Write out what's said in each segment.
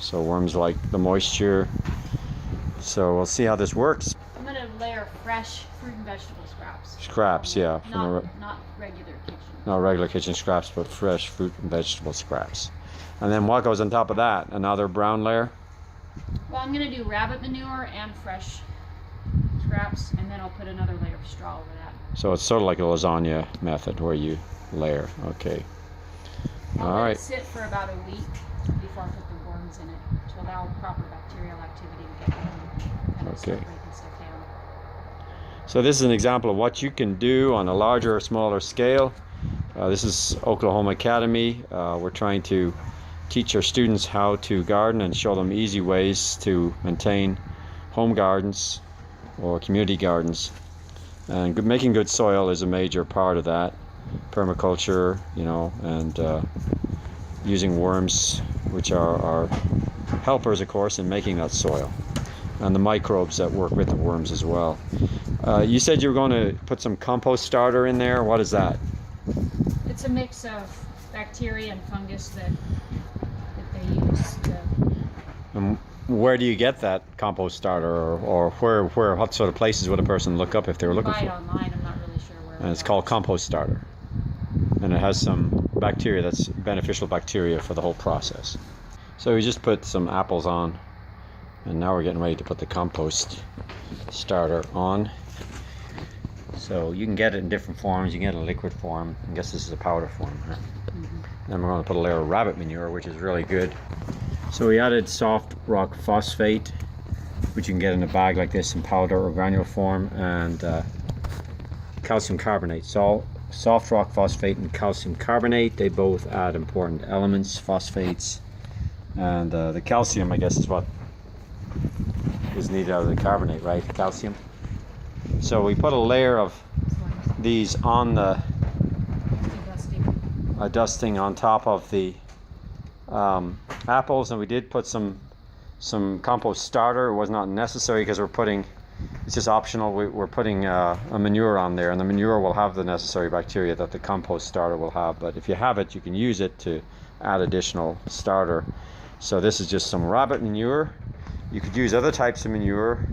So worms like the moisture. So we'll see how this works. I'm going to layer fresh fruit and vegetable scraps. Scraps, yeah. Not regular kitchen. Not regular kitchen scraps, but fresh fruit and vegetable scraps. And then what goes on top of that? Another brown layer? Well, I'm going to do rabbit manure and fresh scraps, and then I'll put another layer of straw over that. So it's sort of like a lasagna method where you layer. Okay. I'll let it sit for about a week before I put the worms in it to allow proper bacterial activity to get going. And start breaking stuff down. So this is an example of what you can do on a larger or smaller scale. This is Oklahoma Academy. We're trying to teach our students how to garden and show them easy ways to maintain home gardens or community gardens. And making good soil is a major part of that. Permaculture, you know, and using worms, which are helpers, of course, in making that soil, and the microbes that work with the worms as well. You said you were going to put some compost starter in there. What is that? It's a mix of bacteria and fungus that they use to... And where do you get that compost starter, or what sort of places would a person look up if they were looking for it? Buy it online. I'm not really sure where. And it's called compost starter, and it has some bacteria that's beneficial bacteria for the whole process. So we just put some apples on, and now we're getting ready to put the compost starter on. So you can get it in different forms. You can get it in liquid form. I guess this is a powder form. Huh? Then we're going to put a layer of rabbit manure, which is really good. So we added soft rock phosphate, which you can get in a bag like this in powder or granule form, and calcium carbonate. Soft rock phosphate and calcium carbonate, they both add important elements, phosphates, and the calcium, I guess, is what is needed out of the carbonate, right? Calcium. So we put a layer of these on the dusting on top of the apples, and we did put some compost starter. It was not necessary because it's just optional. We're putting a manure on there, and the manure will have the necessary bacteria that the compost starter will have. But if you have it, you can use it to add additional starter. So this is just some rabbit manure. You could use other types of manure.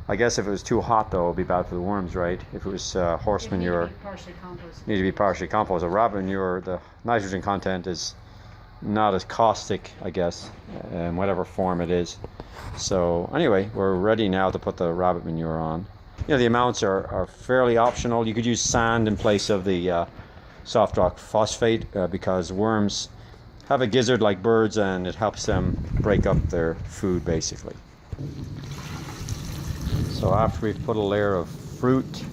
I guess if it was too hot, though, it would be bad for the worms, right? If it was horse manure, need to be partially composted. Rabbit manure, the nitrogen content is not as caustic, I guess, in whatever form it is. So anyway, we're ready now to put the rabbit manure on. You know, the amounts are fairly optional. You could use sand in place of the soft rock phosphate because worms have a gizzard like birds, and it helps them break up their food, basically. So after we've put a layer of fruit,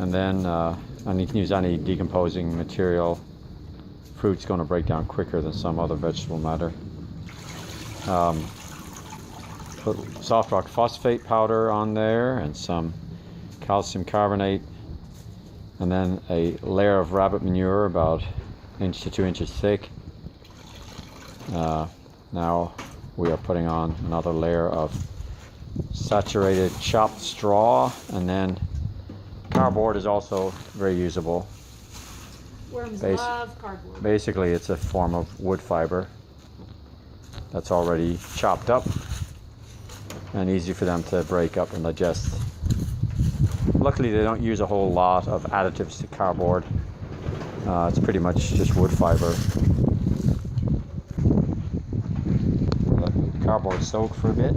and then and you can use any decomposing material. Fruit's going to break down quicker than some other vegetable matter. Put soft rock phosphate powder on there and some calcium carbonate, and then a layer of rabbit manure about 1 to 2 inches thick. Now we are putting on another layer of saturated chopped straw, and then cardboard is also very usable. Worms love cardboard. Basically, it's a form of wood fiber that's already chopped up and easy for them to break up and digest. Luckily, they don't use a whole lot of additives to cardboard. It's pretty much just wood fiber. Let the cardboard soak for a bit.